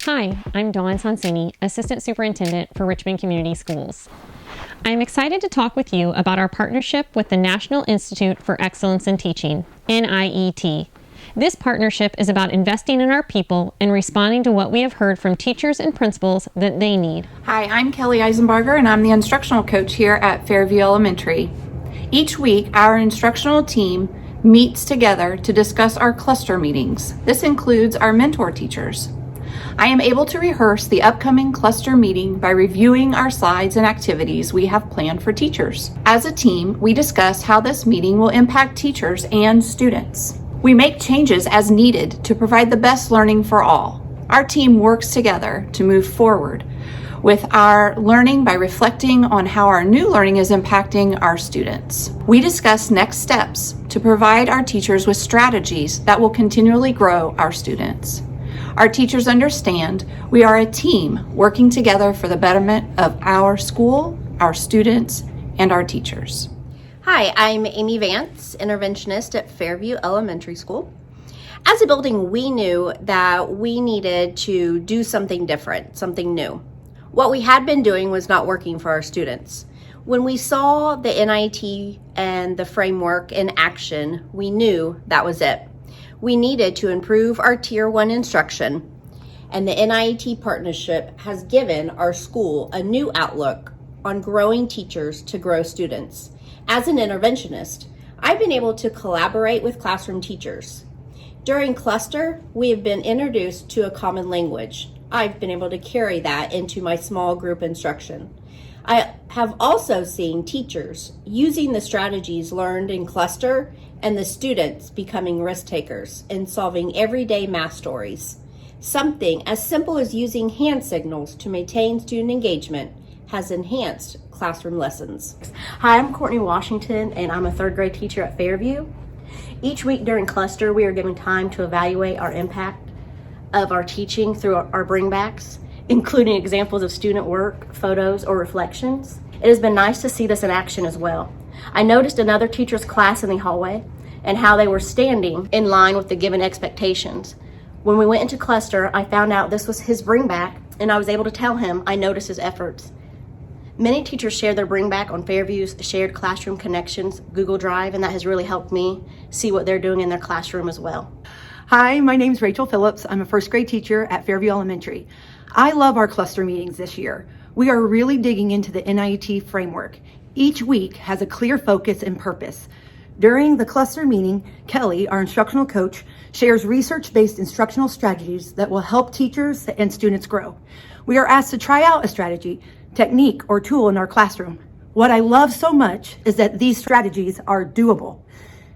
Hi, I'm Dawn Sonsini, Assistant Superintendent for Richmond Community Schools. I'm excited to talk with you about our partnership with the National Institute for Excellence in Teaching, NIET. This partnership is about investing in our people and responding to what we have heard from teachers and principals that they need. Hi, I'm Kelly Eisenbarger, and I'm the instructional coach here at Fairview Elementary. Each week, our instructional team meets together to discuss our cluster meetings. This includes our mentor teachers. I am able to rehearse the upcoming cluster meeting by reviewing our slides and activities we have planned for teachers. As a team, we discuss how this meeting will impact teachers and students. We make changes as needed to provide the best learning for all. Our team works together to move forward with our learning by reflecting on how our new learning is impacting our students. We discuss next steps to provide our teachers with strategies that will continually grow our students. Our teachers understand we are a team working together for the betterment of our school, our students, and our teachers. Hi, I'm Amy Vance, interventionist at Fairview Elementary School. As a building, we knew that we needed to do something different, something new. What we had been doing was not working for our students. When we saw the NIET and the framework in action, we knew that was it. We needed to improve our Tier 1 instruction, and the NIET partnership has given our school a new outlook on growing teachers to grow students. As an interventionist, I've been able to collaborate with classroom teachers. During cluster, we have been introduced to a common language. I've been able to carry that into my small group instruction. I have also seen teachers using the strategies learned in cluster and the students becoming risk takers in solving everyday math stories. Something as simple as using hand signals to maintain student engagement has enhanced classroom lessons. Hi, I'm Courtney Washington, and I'm a third grade teacher at Fairview. Each week during cluster, we are given time to evaluate our impact of our teaching through our bringbacks, including examples of student work, photos, or reflections. It has been nice to see this in action as well. I noticed another teacher's class in the hallway and how they were standing in line with the given expectations. When we went into cluster, I found out this was his bringback, and I was able to tell him I noticed his efforts. Many teachers share their bringback on Fairview's Shared Classroom Connections Google Drive, and that has really helped me see what they're doing in their classroom as well. Hi, my name's Rachel Phillips. I'm a first grade teacher at Fairview Elementary. I love our cluster meetings this year. We are really digging into the NIET framework. Each week has a clear focus and purpose. During the cluster meeting, Kelly, our instructional coach, shares research-based instructional strategies that will help teachers and students grow. We are asked to try out a strategy, technique, or tool in our classroom. What I love so much is that these strategies are doable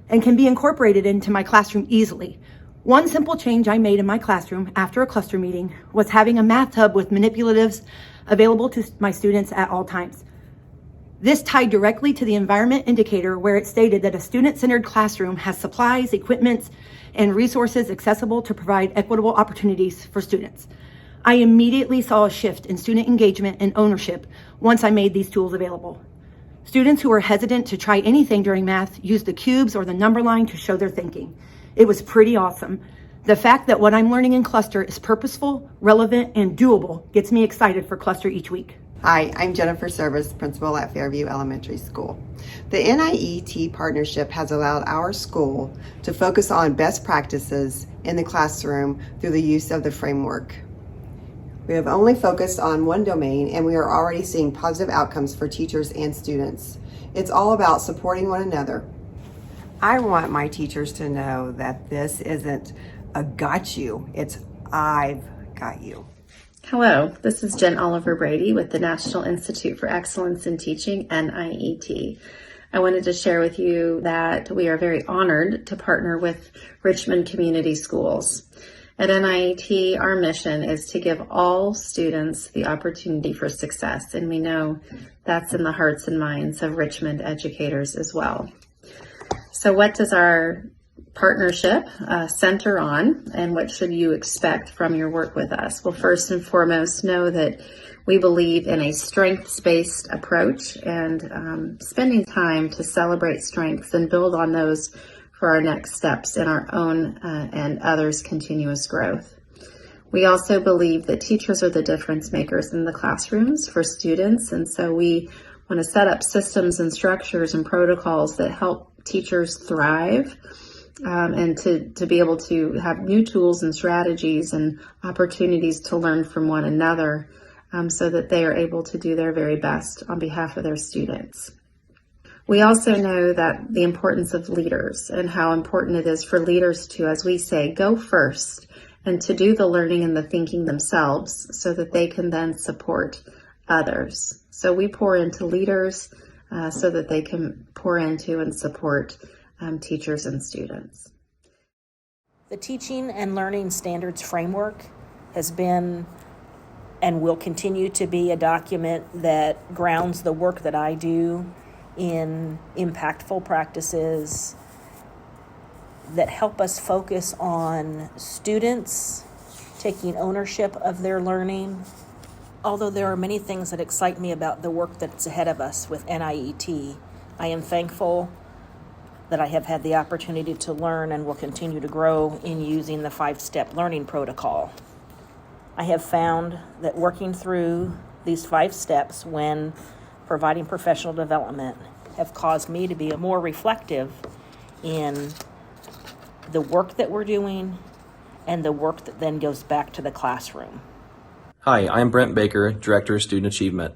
and can be incorporated into my classroom easily. One simple change I made in my classroom after a cluster meeting was having a math hub with manipulatives available to my students at all times. This tied directly to the environment indicator, where it stated that a student-centered classroom has supplies, equipment, and resources accessible to provide equitable opportunities for students. I immediately saw a shift in student engagement and ownership once I made these tools available. Students who were hesitant to try anything during math used the cubes or the number line to show their thinking. It was pretty awesome. The fact that what I'm learning in cluster is purposeful, relevant, and doable gets me excited for cluster each week. Hi, I'm Jennifer Service, principal at Fairview Elementary School. The NIET partnership has allowed our school to focus on best practices in the classroom through the use of the framework. We have only focused on one domain, and we are already seeing positive outcomes for teachers and students. It's all about supporting one another. I want my teachers to know that this isn't a got you, it's I've got you. Hello, this is Jen Oliver Brady with the National Institute for Excellence in Teaching, NIET. I wanted to share with you that we are very honored to partner with Richmond Community Schools. At NIET, our mission is to give all students the opportunity for success, and we know that's in the hearts and minds of Richmond educators as well. So what does our partnership center on, and what should you expect from your work with us? Well, first and foremost, know that we believe in a strengths-based approach and spending time to celebrate strengths and build on those for our next steps in our own and others' continuous growth. We also believe that teachers are the difference makers in the classrooms for students, and so we want to set up systems and structures and protocols that help teachers thrive, and to be able to have new tools and strategies and opportunities to learn from one another, so that they are able to do their very best on behalf of their students. We also know that the importance of leaders and how important it is for leaders to, as we say, go first and to do the learning and the thinking themselves so that they can then support others. So we pour into leaders so that they can pour into and support teachers and students. The Teaching and Learning Standards Framework has been and will continue to be a document that grounds the work that I do in impactful practices that help us focus on students taking ownership of their learning. Although there are many things that excite me about the work that's ahead of us with NIET, I am thankful that I have had the opportunity to learn and will continue to grow in using the 5-step learning protocol. I have found that working through these 5 steps when providing professional development have caused me to be more reflective in the work that we're doing and the work that then goes back to the classroom. Hi, I'm Brent Baker, Director of Student Achievement.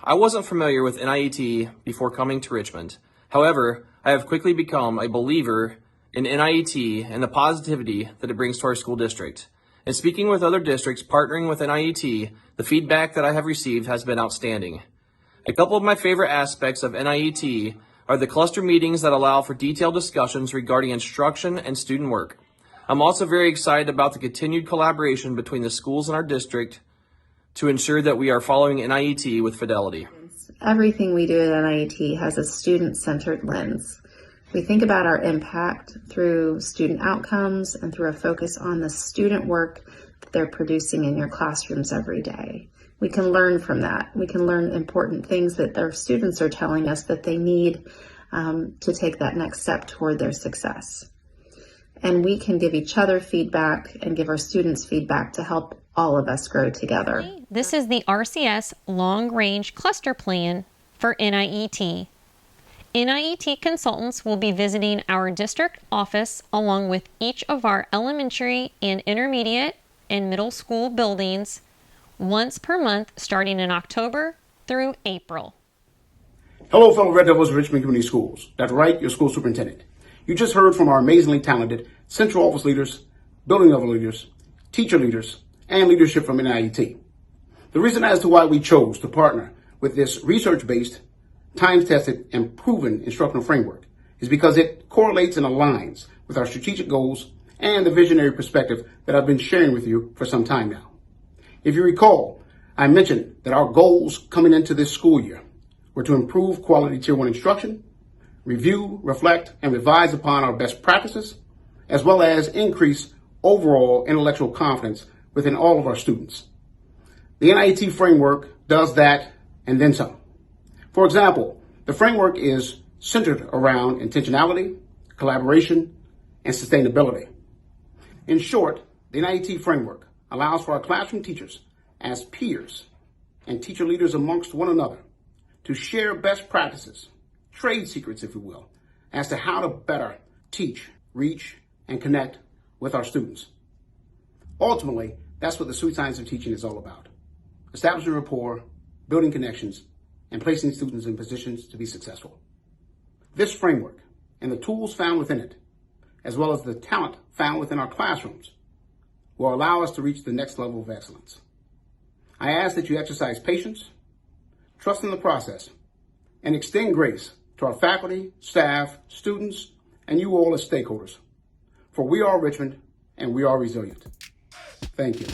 I wasn't familiar with NIET before coming to Richmond. However, I have quickly become a believer in NIET and the positivity that it brings to our school district. In speaking with other districts partnering with NIET, the feedback that I have received has been outstanding. A couple of my favorite aspects of NIET are the cluster meetings that allow for detailed discussions regarding instruction and student work. I'm also very excited about the continued collaboration between the schools in our district to ensure that we are following NIET with fidelity. Everything we do at NIET has a student-centered lens. We think about our impact through student outcomes and through a focus on the student work that they're producing in your classrooms every day. We can learn from that. We can learn important things that our students are telling us that they need to take that next step toward their success. And we can give each other feedback and give our students feedback to help all of us grow together. This is the RCS Long Range Cluster Plan for NIET. NIET consultants will be visiting our district office along with each of our elementary and intermediate and middle school buildings once per month starting in October through April. Hello, fellow Red Devils of Richmond Community Schools. Dr. Wright, your school superintendent. You just heard from our amazingly talented central office leaders, building level leaders, teacher leaders, and leadership from NIET. The reason as to why we chose to partner with this research-based, time-tested, and proven instructional framework is because it correlates and aligns with our strategic goals and the visionary perspective that I've been sharing with you for some time now. If you recall, I mentioned that our goals coming into this school year were to improve quality Tier 1 instruction, review, reflect, and revise upon our best practices, as well as increase overall intellectual confidence within all of our students. The NIET framework does that and then some. For example, the framework is centered around intentionality, collaboration, and sustainability. In short, the NIET framework allows for our classroom teachers as peers and teacher leaders amongst one another to share best practices, trade secrets, if you will, as to how to better teach, reach, and connect with our students. Ultimately, that's what the sweet science of teaching is all about. Establishing rapport, building connections, and placing students in positions to be successful. This framework and the tools found within it, as well as the talent found within our classrooms, will allow us to reach the next level of excellence. I ask that you exercise patience, trust in the process, and extend grace to our faculty, staff, students, and you all as stakeholders. For we are Richmond, and we are resilient. Thank you.